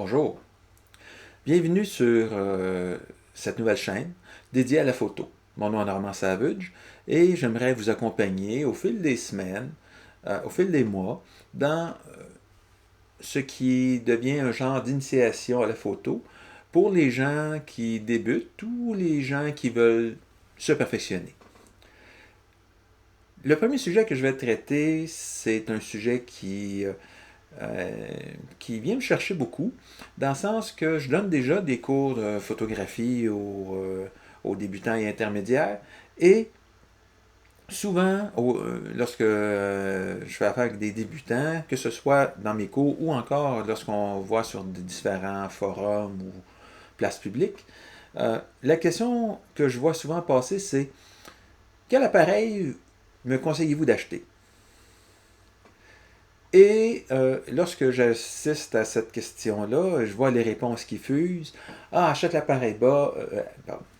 Bonjour, bienvenue sur cette nouvelle chaîne dédiée à la photo. Mon nom est Normand Savage et j'aimerais vous accompagner au fil des semaines, au fil des mois, dans ce qui devient un genre d'initiation à la photo pour les gens qui débutent ou les gens qui veulent se perfectionner. Le premier sujet que je vais traiter, c'est un sujet qui vient me chercher beaucoup, dans le sens que je donne déjà des cours de photographie aux débutants et intermédiaires, et souvent, lorsque je fais affaire avec des débutants, que ce soit dans mes cours ou encore lorsqu'on voit sur différents forums ou places publiques, la question que je vois souvent passer, c'est quel appareil me conseillez-vous d'acheter? Et lorsque j'assiste à cette question-là, je vois les réponses qui fusent. Ah, achète l'appareil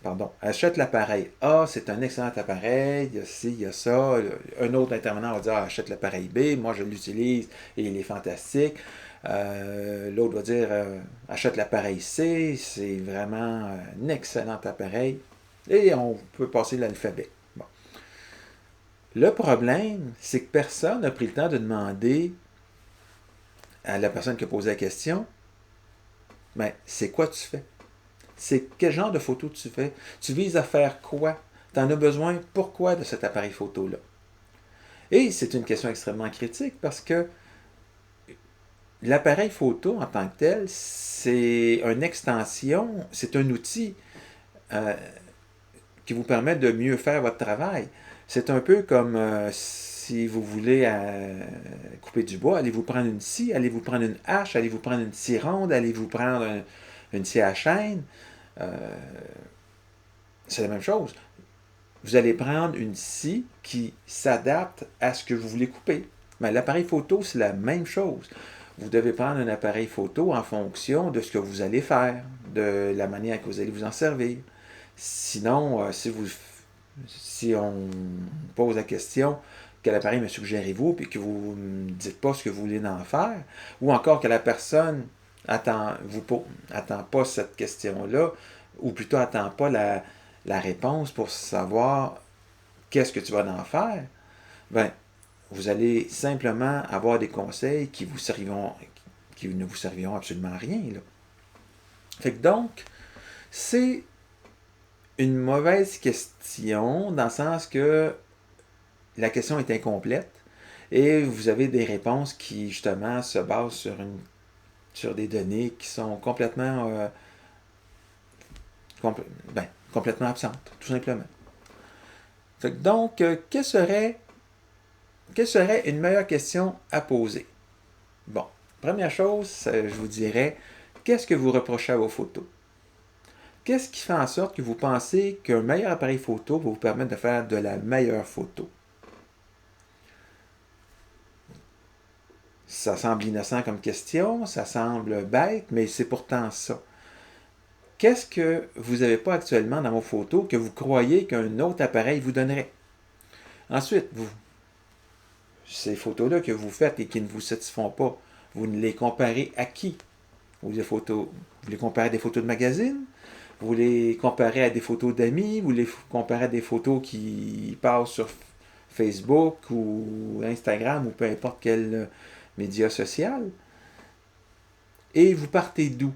pardon, achète l'appareil A, c'est un excellent appareil, il y a ci, il y a ça. Un autre intervenant va dire, ah, achète l'appareil B, moi je l'utilise et il est fantastique. L'autre va dire, achète l'appareil C, c'est vraiment un excellent appareil. Et on peut passer l'alphabet. Bon. Le problème, c'est que personne n'a pris le temps de demander à la personne qui a posé la question, mais c'est quoi tu fais? C'est quel genre de photo tu fais? Tu vises à faire quoi? Tu en as besoin pourquoi de cet appareil photo-là? Et c'est une question extrêmement critique parce que l'appareil photo en tant que tel, c'est une extension, c'est un outil euh, qui vous permet de mieux faire votre travail. C'est un peu comme si vous voulez couper du bois, allez-vous prendre une scie, allez-vous prendre une hache, allez-vous prendre une scie ronde, allez-vous prendre une scie à chaîne. Euh, c'est la même chose. Vous allez prendre une scie qui s'adapte à ce que vous voulez couper. Mais l'appareil photo, c'est la même chose. Vous devez prendre un appareil photo en fonction de ce que vous allez faire, de la manière que vous allez vous en servir. Sinon, si on pose la question quel appareil me suggérez-vous, puis que vous ne dites pas ce que vous voulez en faire, ou encore que la personne attend pas cette question-là, ou plutôt attend pas la réponse pour savoir qu'est-ce que tu vas en faire, ben, vous allez simplement avoir des conseils qui ne vous serviront absolument à rien. Là. Fait que donc, c'est une mauvaise question dans le sens que la question est incomplète et vous avez des réponses qui justement se basent sur des données qui sont complètement absentes, tout simplement. Fait que donc, quelle serait une meilleure question à poser? Bon, première chose, je vous dirais, qu'est-ce que vous reprochez à vos photos? Qu'est-ce qui fait en sorte que vous pensez qu'un meilleur appareil photo va vous permettre de faire de la meilleure photo? Ça semble innocent comme question, ça semble bête, mais c'est pourtant ça. Qu'est-ce que vous n'avez pas actuellement dans vos photos que vous croyez qu'un autre appareil vous donnerait? Ensuite, ces photos-là que vous faites et qui ne vous satisfont pas, vous ne les comparez à qui? Vous les comparez à des photos de magazines? Vous les comparez à des photos d'amis? Vous les comparez à des photos qui passent sur Facebook ou Instagram ou peu importe quel média social? Et vous partez d'où?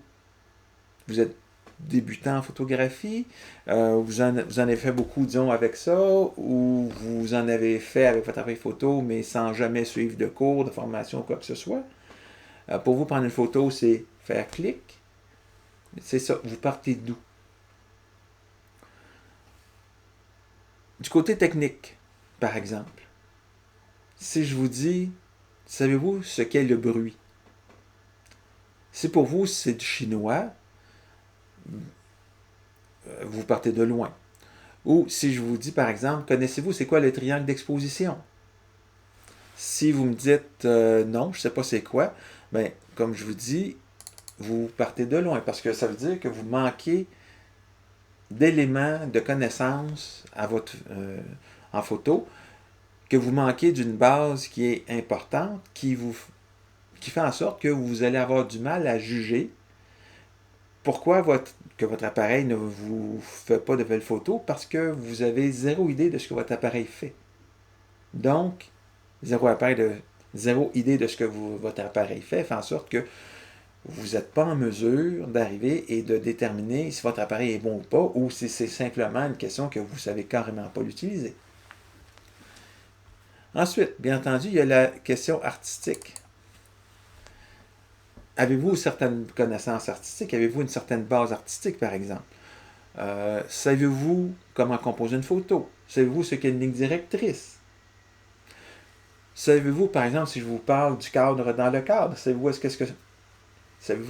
Vous êtes débutant en photographie, vous en avez fait beaucoup, disons, avec ça, ou vous en avez fait avec votre appareil photo, mais sans jamais suivre de cours, de formation ou quoi que ce soit. Pour vous, prendre une photo, c'est faire clic. C'est ça, vous partez d'où? Du côté technique, par exemple, si je vous dis, savez-vous ce qu'est le bruit? Si pour vous, c'est du chinois, vous partez de loin. Ou si je vous dis, par exemple, connaissez-vous c'est quoi le triangle d'exposition? Si vous me dites non, je ne sais pas c'est quoi, ben, comme je vous dis, vous partez de loin parce que ça veut dire que vous manquez d'éléments, de connaissances en photo, que vous manquez d'une base qui est importante, qui fait en sorte que vous allez avoir du mal à juger Pourquoi que votre appareil ne vous fait pas de belles photos? Parce que vous avez zéro idée de ce que votre appareil fait. Donc, zéro idée de ce que votre appareil fait en sorte que vous n'êtes pas en mesure d'arriver et de déterminer si votre appareil est bon ou pas, ou si c'est simplement une question que vous ne savez carrément pas l'utiliser. Ensuite, bien entendu, il y a la question artistique. Avez-vous certaines connaissances artistiques? Avez-vous une certaine base artistique, par exemple? Savez-vous comment composer une photo? Savez-vous ce qu'est une ligne directrice? Savez-vous, par exemple, si je vous parle du cadre dans le cadre, savez-vous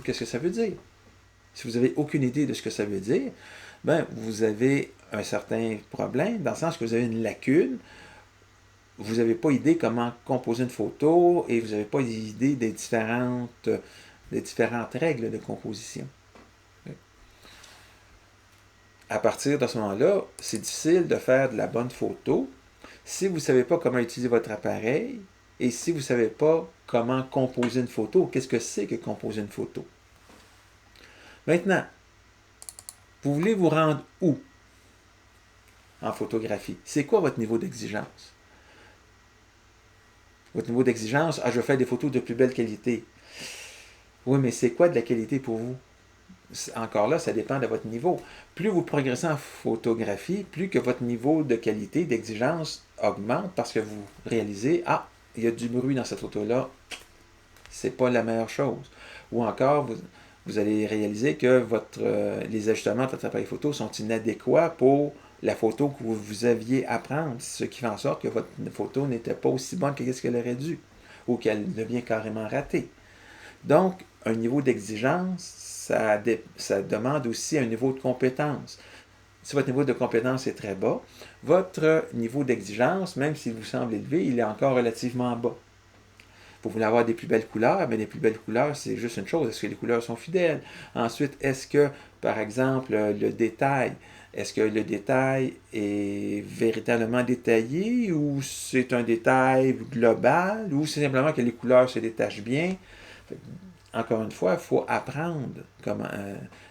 qu'est-ce que ça veut dire? Si vous n'avez aucune idée de ce que ça veut dire, ben, vous avez un certain problème, dans le sens que vous avez une lacune, vous n'avez pas idée comment composer une photo et vous n'avez pas idée des différentes règles de composition. À partir de ce moment-là, c'est difficile de faire de la bonne photo si vous ne savez pas comment utiliser votre appareil et si vous ne savez pas comment composer une photo. Qu'est-ce que c'est que composer une photo? Maintenant, vous voulez vous rendre où en photographie? C'est quoi votre niveau d'exigence? Votre niveau d'exigence, je veux faire des photos de plus belle qualité. Oui, mais c'est quoi de la qualité pour vous? Encore là, ça dépend de votre niveau. Plus vous progressez en photographie, plus que votre niveau de qualité, d'exigence augmente parce que vous réalisez, il y a du bruit dans cette photo-là, c'est pas la meilleure chose. Ou encore, vous allez réaliser que les ajustements de votre appareil photo sont inadéquats pour la photo que vous aviez à prendre, ce qui fait en sorte que votre photo n'était pas aussi bonne que ce qu'elle aurait dû, ou qu'elle devient carrément ratée. Donc, un niveau d'exigence, ça demande aussi un niveau de compétence. Si votre niveau de compétence est très bas, votre niveau d'exigence, même s'il vous semble élevé, il est encore relativement bas. Vous voulez avoir des plus belles couleurs, mais les plus belles couleurs, c'est juste une chose. Est-ce que les couleurs sont fidèles? Ensuite, est-ce que, par exemple, est-ce que le détail est véritablement détaillé ou c'est un détail global ou c'est simplement que les couleurs se détachent bien? Encore une fois, il faut apprendre comment,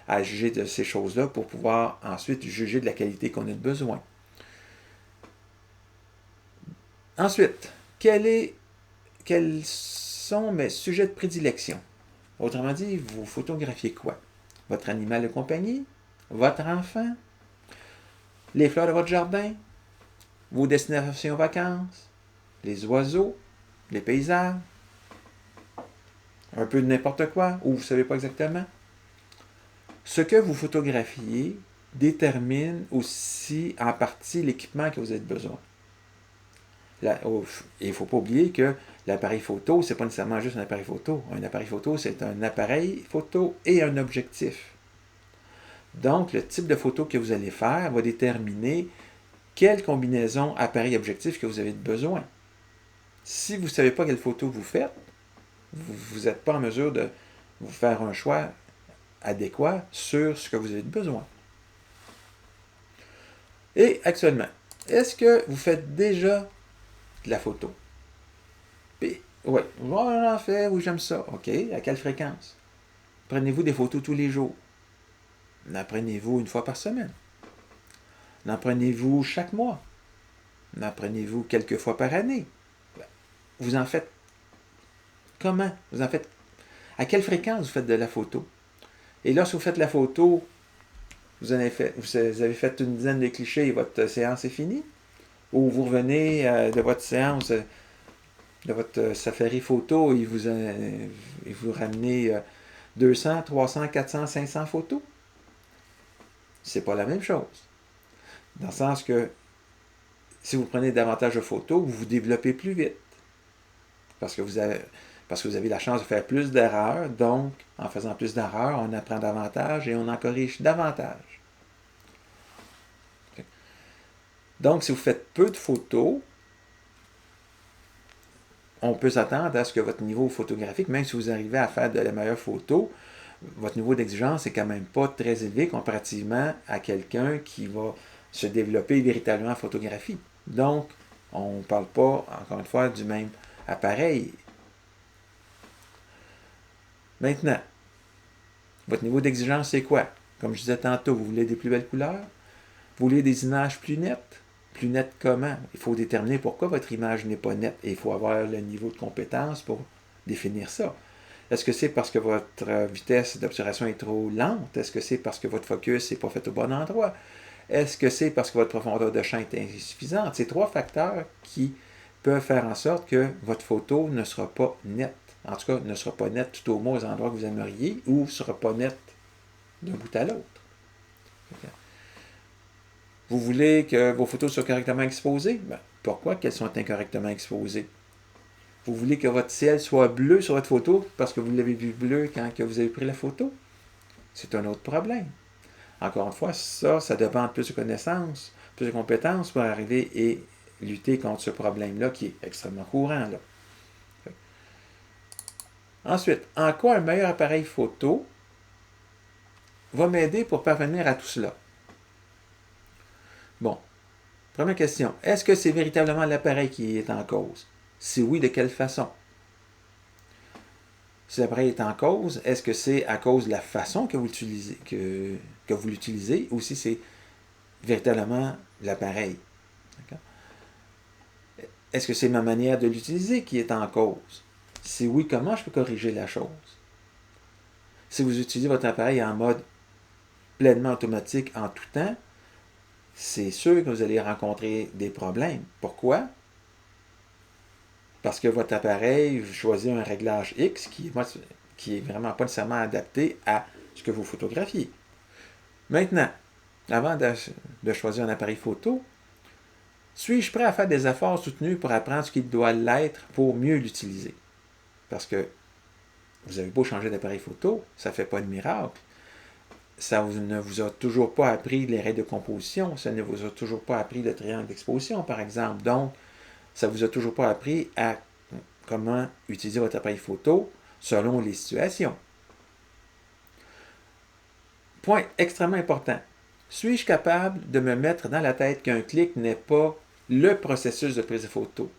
à juger de ces choses-là pour pouvoir ensuite juger de la qualité qu'on a de besoin. Ensuite, quels sont mes sujets de prédilection? Autrement dit, vous photographiez quoi? Votre animal de compagnie? Votre enfant? Les fleurs de votre jardin? Vos destinations vacances? Les oiseaux? Les paysages? Un peu de n'importe quoi, ou vous ne savez pas exactement? Ce que vous photographiez détermine aussi en partie l'équipement que vous avez besoin. Il ne faut pas oublier que l'appareil photo, ce n'est pas nécessairement juste un appareil photo. Un appareil photo, c'est un appareil photo et un objectif. Donc, le type de photo que vous allez faire va déterminer quelle combinaison appareil-objectif que vous avez besoin. Si vous ne savez pas quelle photo vous faites, vous n'êtes pas en mesure de vous faire un choix adéquat sur ce que vous avez besoin. Et actuellement, est-ce que vous faites déjà de la photo? Puis, oui, j'en fais, oui, j'aime ça. OK, à quelle fréquence? Prenez-vous des photos tous les jours? En prenez-vous une fois par semaine? En prenez-vous chaque mois? En prenez-vous quelques fois par année? Vous en faites comment? Vous en faites à quelle fréquence vous faites de la photo? Et lorsque vous faites la photo, vous avez fait une dizaine de clichés et votre séance est finie? Ou vous revenez de votre séance, de votre safari photo et vous ramenez 200, 300, 400, 500 photos? C'est pas la même chose. Dans le sens que si vous prenez davantage de photos, vous vous développez plus vite. Parce que vous avez la chance de faire plus d'erreurs. Donc, en faisant plus d'erreurs, on apprend davantage et on en corrige davantage. Donc, si vous faites peu de photos, on peut s'attendre à ce que votre niveau photographique, même si vous arrivez à faire de la meilleure photo, votre niveau d'exigence n'est quand même pas très élevé comparativement à quelqu'un qui va se développer véritablement en photographie. Donc, on ne parle pas, encore une fois, du même appareil. Maintenant, Votre niveau d'exigence, c'est quoi? Comme je disais tantôt, vous voulez des plus belles couleurs? Vous voulez des images plus nettes? Plus nettes comment? Il faut déterminer pourquoi votre image n'est pas nette et il faut avoir le niveau de compétence pour définir ça. Est-ce que c'est parce que votre vitesse d'observation est trop lente? Est-ce que c'est parce que votre focus n'est pas fait au bon endroit? Est-ce que c'est parce que votre profondeur de champ est insuffisante? C'est trois facteurs qui peuvent faire en sorte que votre photo ne sera pas nette. En tout cas, ne sera pas nette tout au moins aux endroits que vous aimeriez ou ne sera pas nette d'un bout à l'autre. Vous voulez que vos photos soient correctement exposées? Ben, pourquoi qu'elles sont incorrectement exposées? Vous voulez que votre ciel soit bleu sur votre photo parce que vous l'avez vu bleu quand que vous avez pris la photo? C'est un autre problème. Encore une fois, ça demande plus de connaissances, plus de compétences pour arriver et lutter contre ce problème-là qui est extrêmement courant. Là. Ensuite, en quoi un meilleur appareil photo va m'aider pour parvenir à tout cela? Bon, première question. Est-ce que c'est véritablement l'appareil qui est en cause? Si oui, de quelle façon? Si l'appareil est en cause, est-ce que c'est à cause de la façon que vous l'utilisez, que vous l'utilisez ou si c'est véritablement l'appareil? Est-ce que c'est ma manière de l'utiliser qui est en cause? Si oui, comment je peux corriger la chose? Si vous utilisez votre appareil en mode pleinement automatique en tout temps, c'est sûr que vous allez rencontrer des problèmes. Pourquoi? Parce que votre appareil choisit un réglage X qui est vraiment pas nécessairement adapté à ce que vous photographiez. Maintenant, avant de choisir un appareil photo, suis-je prêt à faire des efforts soutenus pour apprendre ce qu'il doit l'être pour mieux l'utiliser? Parce que vous avez beau changer d'appareil photo, ça ne fait pas de miracle. Ça ne vous a toujours pas appris les règles de composition, ça ne vous a toujours pas appris le triangle d'exposition, par exemple. Donc, ça ne vous a toujours pas appris à comment utiliser votre appareil photo selon les situations. Point extrêmement important. Suis-je capable de me mettre dans la tête qu'un clic n'est pas le processus de prise de photo?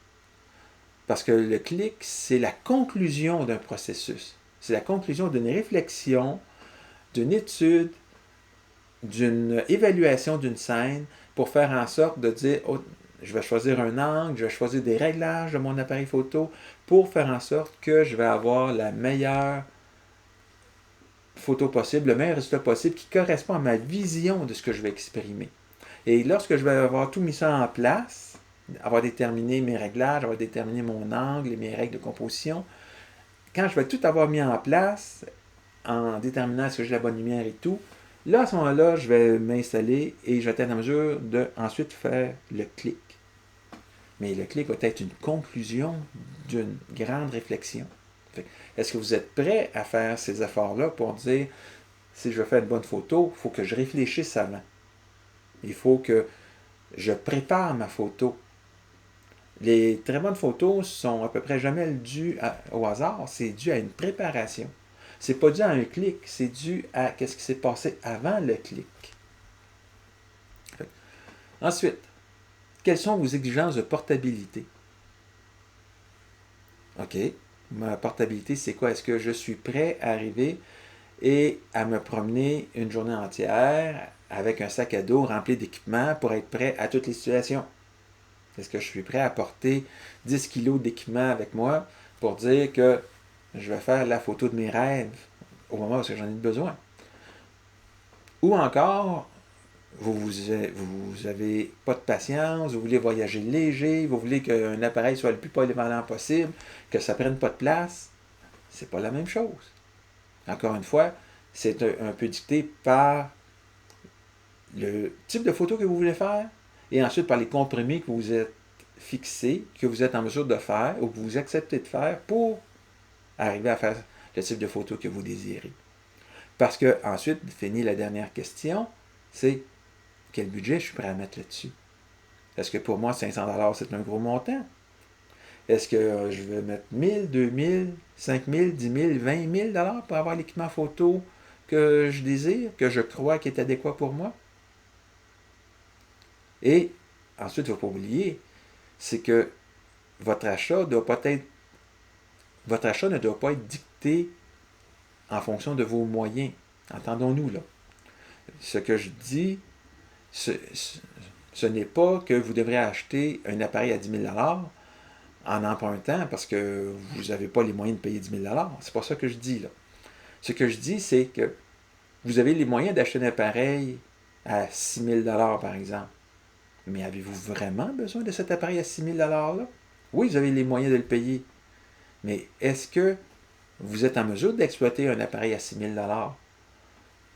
Parce que le clic, c'est la conclusion d'un processus. C'est la conclusion d'une réflexion, d'une étude, d'une évaluation d'une scène pour faire en sorte de dire oh, je vais choisir un angle, je vais choisir des réglages de mon appareil photo pour faire en sorte que je vais avoir la meilleure photo possible, le meilleur résultat possible qui correspond à ma vision de ce que je vais exprimer. Et lorsque je vais avoir tout mis ça en place, avoir déterminé mes réglages, avoir déterminé mon angle et mes règles de composition, quand je vais tout avoir mis en place, en déterminant est-ce que j'ai la bonne lumière et tout, là, à ce moment-là, je vais m'installer et je vais être en mesure de ensuite faire le clic. Mais le clic va être une conclusion d'une grande réflexion. Est-ce que vous êtes prêt à faire ces efforts-là pour dire si je veux faire une bonne photo, il faut que je réfléchisse avant. Il faut que je prépare ma photo. Les très bonnes photos sont à peu près jamais dues au hasard, c'est dû à une préparation. C'est pas dû à un clic, c'est dû à ce qui s'est passé avant le clic. Ensuite, quelles sont vos exigences de portabilité? OK. Ma portabilité, c'est quoi? Est-ce que je suis prêt à arriver et à me promener une journée entière avec un sac à dos rempli d'équipements pour être prêt à toutes les situations? Est-ce que je suis prêt à porter 10 kilos d'équipement avec moi pour dire que je vais faire la photo de mes rêves au moment où j'en ai besoin? Ou encore, vous n'avez pas de patience, vous voulez voyager léger, vous voulez qu'un appareil soit le plus polyvalent possible, que ça ne prenne pas de place. C'est pas la même chose. Encore une fois, c'est un peu dicté par le type de photo que vous voulez faire et ensuite par les compromis que vous êtes fixés, que vous êtes en mesure de faire ou que vous acceptez de faire pour arriver à faire le type de photo que vous désirez. Parce que ensuite, finit la dernière question, c'est quel budget je suis prêt à mettre là-dessus? Est-ce que pour moi, 500$ c'est un gros montant? Est-ce que je vais mettre 1000, 2000, 5000, 10 000, 20 000$ pour avoir l'équipement photo que je désire, que je crois qui est adéquat pour moi? Et ensuite, il ne faut pas oublier, c'est que votre achat ne doit pas être dicté en fonction de vos moyens. Entendons-nous là. Ce que je dis, ce n'est pas que vous devrez acheter un appareil à 10 000 en empruntant parce que vous n'avez pas les moyens de payer 10 000 c'est pas ça que je dis là. Ce que je dis, c'est que vous avez les moyens d'acheter un appareil à 6 000 par exemple. Mais avez-vous vraiment besoin de cet appareil à 6 000 là? Oui, vous avez les moyens de le payer. Mais est-ce que vous êtes en mesure d'exploiter un appareil à 6 000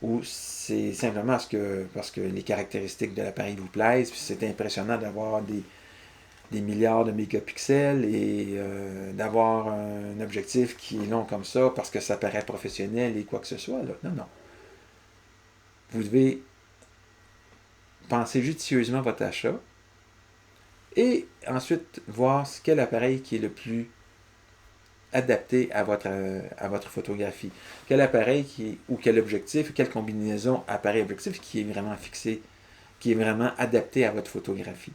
ou c'est simplement parce que les caractéristiques de l'appareil vous plaisent, puis c'est impressionnant d'avoir des milliards de mégapixels et d'avoir un objectif qui est long comme ça parce que ça paraît professionnel et quoi que ce soit. Là. Non, non. Vous devez penser judicieusement votre achat et ensuite voir quel appareil qui est le plus adapté à votre photographie. Quel appareil ou quel objectif, quelle combinaison appareil-objectif qui est vraiment fixé, qui est vraiment adapté à votre photographie.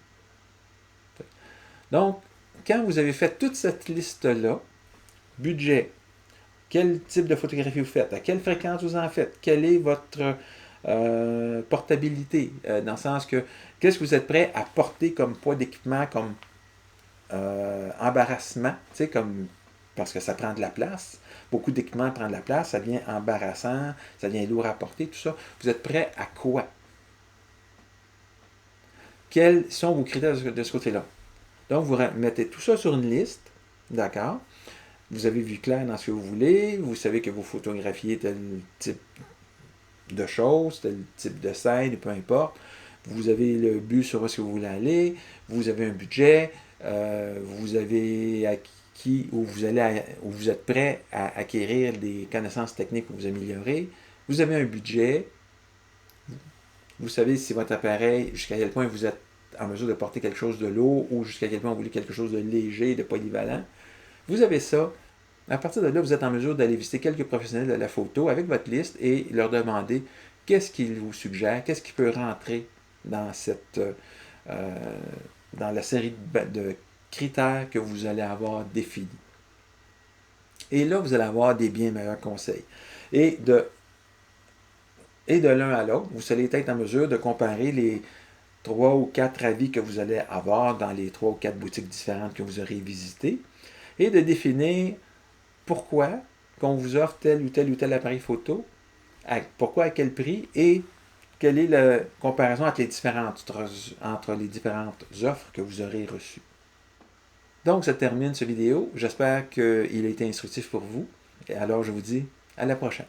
Donc, quand vous avez fait toute cette liste-là, budget, quel type de photographie vous faites, à quelle fréquence vous en faites, quelle est votre portabilité, dans le sens que qu'est-ce que vous êtes prêt à porter comme poids d'équipement, comme embarrassement, tu sais, comme parce que ça prend de la place. Beaucoup d'équipements prennent de la place, ça devient embarrassant, ça devient lourd à porter, tout ça. Vous êtes prêt à quoi? Quels sont vos critères de ce côté-là? Donc, vous mettez tout ça sur une liste, d'accord? Vous avez vu clair dans ce que vous voulez, vous savez que vous photographiez tel type de choses, tel type de scène, peu importe. Vous avez le but sur où vous voulez aller, vous avez un budget, vous avez acquis ou vous êtes prêt à acquérir des connaissances techniques pour vous améliorer. Vous avez un budget, vous savez si votre appareil, jusqu'à quel point vous êtes en mesure de porter quelque chose de lourd ou jusqu'à quel point vous voulez quelque chose de léger, de polyvalent. Vous avez ça. À partir de là, vous êtes en mesure d'aller visiter quelques professionnels de la photo avec votre liste et leur demander qu'est-ce qu'ils vous suggèrent, qu'est-ce qui peut rentrer dans dans la série de critères que vous allez avoir définis. Et là, vous allez avoir des bien meilleurs conseils. Et de l'un à l'autre, vous allez être en mesure de comparer les 3 ou 4 avis que vous allez avoir dans les 3 ou 4 boutiques différentes que vous aurez visitées et de définir pourquoi qu'on vous offre tel ou tel appareil photo, pourquoi à quel prix et quelle est la comparaison entre les différentes offres que vous aurez reçues. Donc, ça termine cette vidéo. J'espère qu'il a été instructif pour vous. Et alors, je vous dis à la prochaine.